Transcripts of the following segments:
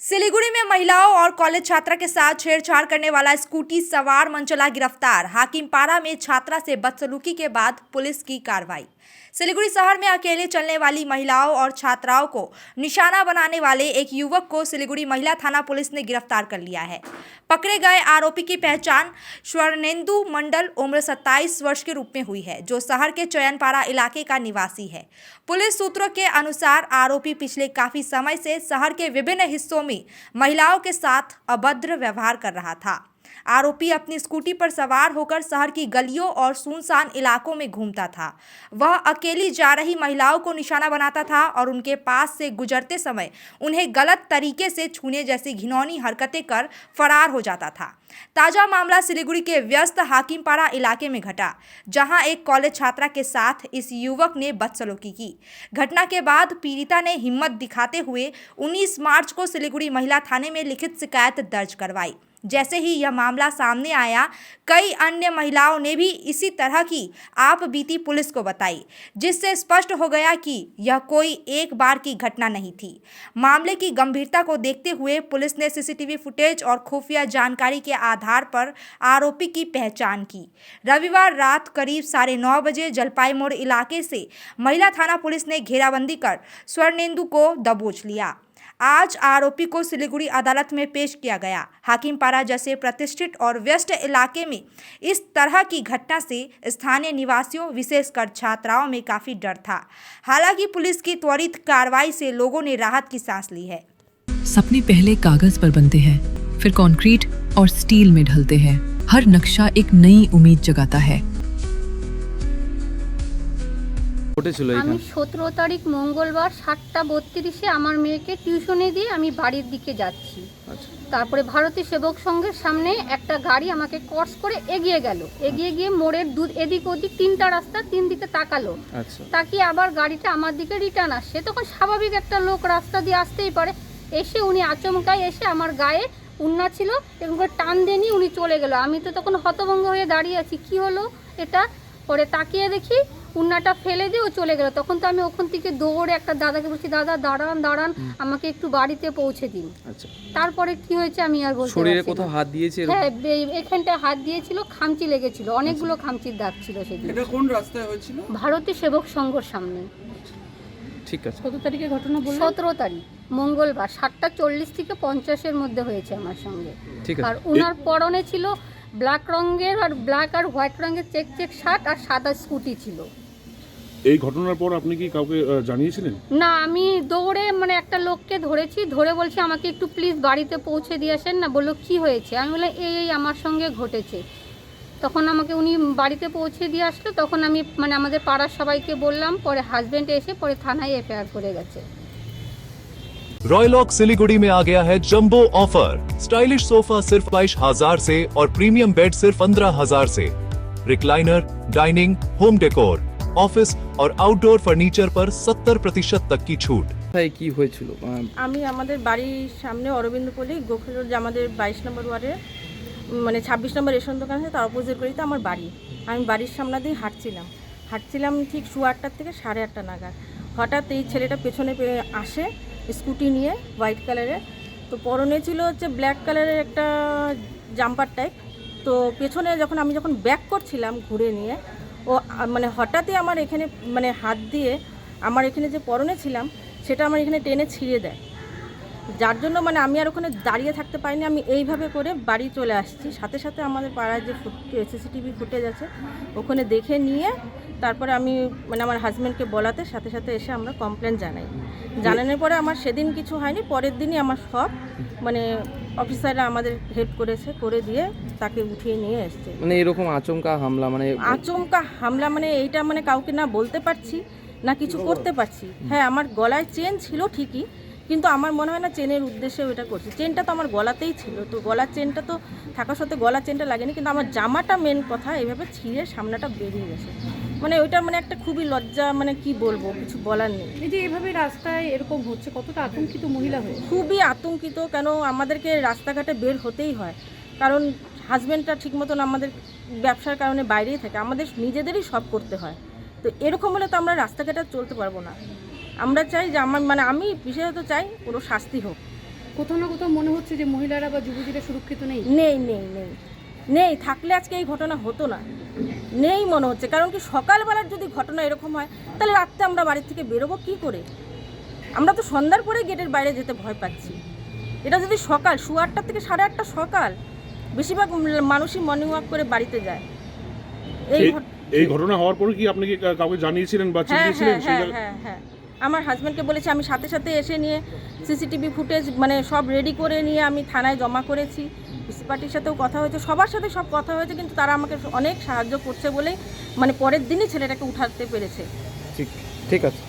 सिलीगुड़ी में महिलाओं और कॉलेज छात्रा के साथ छेड़छाड़ करने वाला स्कूटी सवार मनचला गिरफ्तार। हाकिमपारा में छात्रा से बदसलूकी के बाद पुलिस की कार्रवाई। सिलीगुड़ी शहर में अकेले चलने वाली महिलाओं और छात्राओं को निशाना बनाने वाले एक युवक को सिलीगुड़ी महिला थाना पुलिस ने गिरफ्तार कर लिया है। पकड़े गए आरोपी की पहचान स्वर्णेंदु मंडल उम्र 27 वर्ष के रूप में हुई है, जो शहर के चयनपारा इलाके का निवासी है। पुलिस सूत्रों के अनुसार आरोपी पिछले काफी समय से शहर के विभिन्न हिस्सों में महिलाओं के साथ अभद्र व्यवहार कर रहा था। आरोपी अपनी स्कूटी पर सवार होकर शहर की गलियों और सुनसान इलाकों में घूमता था। वह अकेली जा रही महिलाओं को निशाना बनाता था और उनके पास से गुजरते समय उन्हें गलत तरीके से छूने जैसी घिनौनी हरकतें कर फरार हो जाता था। ताजा मामला सिलीगुड़ी के व्यस्त हाकिमपारा इलाके में घटा, जहां एक कॉलेज छात्रा के साथ इस युवक ने बदसलूकी की। घटना के बाद पीड़िता ने हिम्मत दिखाते हुए 19 मार्च को सिलीगुड़ी महिला थाने में लिखित शिकायत दर्ज करवाई। जैसे ही यह मामला सामने आया, कई अन्य महिलाओं ने भी इसी तरह की आप बीती पुलिस को बताई, जिससे स्पष्ट हो गया कि यह कोई एक बार की घटना नहीं थी। मामले की गंभीरता को देखते हुए पुलिस ने सीसीटीवी फुटेज और खुफिया जानकारी के आधार पर आरोपी की पहचान की। रविवार रात करीब 9:30 बजे जलपाई मोड़ इलाके से महिला थाना पुलिस ने घेराबंदी कर स्वर्णेंदु को दबोच लिया। आज आरोपी को सिलीगुड़ी अदालत में पेश किया गया। हाकिमपारा जैसे प्रतिष्ठित और व्यस्त इलाके में इस तरह की घटना से स्थानीय निवासियों, विशेषकर छात्राओं में काफी डर था। हालांकि पुलिस की त्वरित कार्रवाई से लोगों ने राहत की सांस ली है। सपने पहले कागज पर बनते हैं, फिर कंक्रीट और स्टील में ढलते हैं। हर नक्शा एक नई उम्मीद जगाता है। আমি 17 তারিখ মঙ্গলবার 7:32-এ আমার মেয়েকে টিউশনে দিয়ে আমি বাড়ির দিকে যাচ্ছি। তারপরে ভারতীয় সেবক সংঘের সামনে একটা গাড়ি আমাকে ক্রস করে এগিয়ে গেল। এগিয়ে গিয়ে মোড়ের এদিক ওদিক তিনটা রাস্তা, তিন দিকে তাকালো। তাকিয়ে আবার গাড়িটা আমার দিকে রিটার্ন আসছে। তখন স্বাভাবিক একটা লোক রাস্তা দিয়ে আসতেই পারে। এসে উনি আচমকাই এসে আমার গায়ে উন্না ছিল এবং টান দেনি উনি চলে গেল। আমি তো তখন হতভম্ব হয়ে দাঁড়িয়ে আছি, কি হলো এটা। পরে তাকিয়ে দেখি উন্নাটা ফেলে দিয়ে ও চলে গেল। তখন তো আমি ওখান থেকে দৌড়ে একটা দাদাকে বলছি, দাদা দাঁড়ান, আমাকে একটু বাড়িতে পৌঁছে দিন। তারপরে কি হয়েছে আমি আর বলতে পারছি না। শরীরে কোথাও হাত দিয়েছে? হ্যাঁ, এখানটা হাত দিয়েছিল, খামচি লেগেছিল, অনেকগুলো খামচির দাগ ছিল সেদিন। এটা কোন রাস্তায় হয়েছিল? ভারতীয় সেবক সংঘর সামনে। ঠিক আছে। কত তারিখে ঘটনা বললেন? 17 তারিখ মঙ্গলবার 7:40 থেকে 50-এর মধ্যে হয়েছে আমার সঙ্গে। আর ওনার পরনে ছিল ব্ল্যাক রঙের আর ব্ল্যাক আর হোয়াইট রঙের চেক শার্ট আর সাদা স্কুটি ছিল। এই ঘটনার পর আপনি কি কাউকে জানিয়েছিলেন? না, আমি দৌড়ে একটা লোককে ধরেছি, ধরে বলছি আমাকে একটু প্লিজ বাড়িতে পৌঁছে দিয়ে আসেন না। বললো কি হয়েছে? আমি বললাম এই আমার সঙ্গে ঘটেছে। তখন আমাকে উনি বাড়িতে পৌঁছে দিয়ে আসলো। তখন আমি আমাদের পাড়ার সবাইকে বললাম। পরে হাজব্যান্ড এসে পরে থানায় এফআইআর করে গেছে। रॉयलॉक सिलीगुड़ी में आ गया है जंबो ऑफर। स्टाइलिश सोफा सिर्फ 22,000 से और प्रीमियम बेड सिर्फ 15,000 से। Recliner, dining, home decor, office और आउटडोर फर्नीचर पर 70% तक की छूट। কি হয়েছিল? আমি আমাদের বাড়ির সামনে অরবিন্দপল্লী গোখল রোড, আমাদের 22 নম্বর ওয়ার্ডে 26 নম্বর রেশন দোকান আছে, তার অপোজিট করেই তো আমার বাড়ি। আমি বাড়ির সামনে দিয়ে হাঁটছিলাম ঠিক 8:30 থেকে 8:30 নাগাদ। হঠাৎ এই ছেলেটা পেছনে আসে স্কুটি নিয়ে, হোয়াইট কালারের। তো পরনে ছিল হচ্ছে ব্ল্যাক কালারের একটা জাম্পার টাইপ। তো পেছনে আমি যখন ব্যাক করছিলাম ঘুরে নিয়ে, ও হঠাৎই আমার এখানে হাত দিয়ে আমার এখানে যে পরনে ছিলাম সেটা আমার এখানে টেনে ছিঁড়ে দেয়। যার জন্য আমি আর ওখানে দাঁড়িয়ে থাকতে পারিনি, আমি এইভাবে করে বাড়ি চলে আসছি। সাথে সাথে আমাদের পাড়ায় যে সিসিটিভি ফুটেজ আছে ওখানে দেখে নিয়ে তারপরে আমি আমার হাজব্যান্ডকে বলাতে সাথে সাথে এসে আমরা কমপ্লেন জানানোর পরে আমার সেদিন কিছু হয়নি। পরের দিনই আমার সব অফিসাররা আমাদের হেল্প করে দিয়ে তাকে উঠিয়ে নিয়ে এসছে। এরকম আচমকা হামলা এইটা কাউকে না বলতে পারছি না কিছু করতে পারছি। হ্যাঁ, আমার গলায় চেন ছিল ঠিকই, কিন্তু আমার মনে হয় না চেনের উদ্দেশ্যে ওইটা করছি। চেনটা তো আমার গলাতেই ছিল, তো গলার চেনটা তো থাকার সাথে গলার চেনটা লাগেনি, কিন্তু আমার জামাটা মেন কথা এইভাবে ছিঁড়ে সামনেটা বেরিয়ে গেছে। ওইটা একটা খুবই লজ্জা, কি বলবো, কিছু বলার নেই। এই যে এভাবে রাস্তায় এরকম হচ্ছে, কতটা আতঙ্কিত মহিলা হয়ে? খুবই আতঙ্কিত। কেন আমাদেরকে রাস্তাঘাটে বের হতেই হয়, কারণ হাজব্যান্ডটা ঠিক মতন আমাদের ব্যবসার কারণে বাইরেই থাকে, আমাদের নিজেদেরই সব করতে হয়। তো এরকম হলে তো আমরা রাস্তাঘাটে চলতে পারবো না। আমরা চাই যে আমি বিশেষত চাই কোনো শাস্তি হোক, কোথাও না কোথাও মনে হচ্ছে যে মহিলারা বা যুবতীরা সুরক্ষিত নেই। নেই নেই নেই নেই, থাকলে আজকে এই ঘটনা হতো না। নেই মনে হচ্ছে, কারণ কি সকালবেলার যদি ঘটনা এরকম হয় তাহলে রাত্রে আমরা বাড়ির থেকে বেরোবো কি করে? আমরা তো সন্ধ্যার পরে গেটের বাইরে যেতে ভয় পাচ্ছি। এটা যদি সকাল 8:30 থেকে 8:30 সকাল, বেশিরভাগ মানুষই মর্নিং ওয়াক করে বাড়িতে যায়। এই ঘটনা হওয়ার পরে কি আপনি কি কাউকে জানিয়েছিলেন বা হ্যাঁ চিনিয়েছিলেন? হ্যাঁ হ্যাঁ হ্যাঁ, আমার হাজব্যান্ডকে বলেছি, আমি সাথে সাথে এসে নিয়ে সিসিটিভি ফুটেজ মানে সব রেডি করে নিয়ে আমি থানায় জমা করেছি। পিসি পার্টির সাথেও কথা হয়েছে, সবার সাথে সব কথা হয়েছে, কিন্তু তারা আমাকে অনেক সাহায্য করছে বলে মানে পরের দিনই ছেলেটাকে উঠাতে পেরেছে। ঠিক আছে।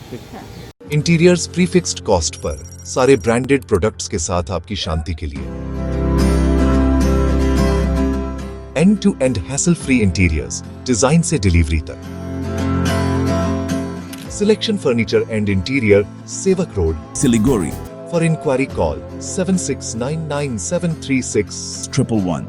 इंटीरियर्स प्रीफिक्स्ड कॉस्ट पर सारे ब्रांडेड प्रोडक्ट्स के साथ आपकी शांति के लिए end to end hassle free interiors, design से डिलीवरी तक। Selection furniture and interior, Sevoke road, Siliguri for enquiry call 7699736111।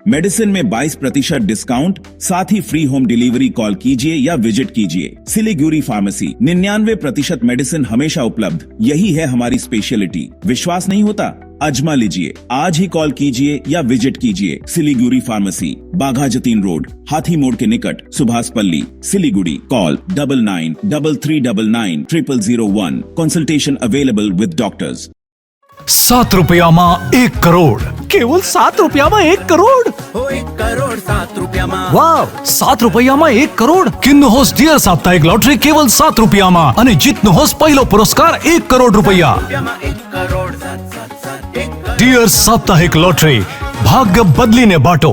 Medicine में 22% डिस्काउंट, साथ ही फ्री होम डिलीवरी। कॉल कीजिए या विजिट कीजिए। सिलीगुड़ी फार्मेसी, 99% मेडिसिन हमेशा उपलब्ध, यही है हमारी स्पेशलिटी। विश्वास नहीं होता? अजमा लीजिए। आज ही कॉल कीजिए या विजिट कीजिए। सिलीगुड़ी फार्मेसी, बाघा जतीन रोड, हाथी मोड़ के निकट, सुभाष पल्ली, Siliguri. Call 9933990001। Consultation available with doctors. 7 रुपयाમાં 1 crore, કેવલ 7 रुपयाમાં 1 કરોડ। 1 કરોડ 7 રૂપિયામાં। વાવ, 7 रुपयाમાં 1 કરોડ। કિન્નુ હોસ ડિયર સાપ્તાહિક લોટરી કેવલ 7 रुपयाમાં અને જીતનો હોસ પહેલો પુરસ્કાર 1 કરોડ રૂપિયા। 1 કરોડ 7 7 7 1 ડિયર સાપ્તાહિક લોટરી, ભાગ્ય બદલીને બાટો।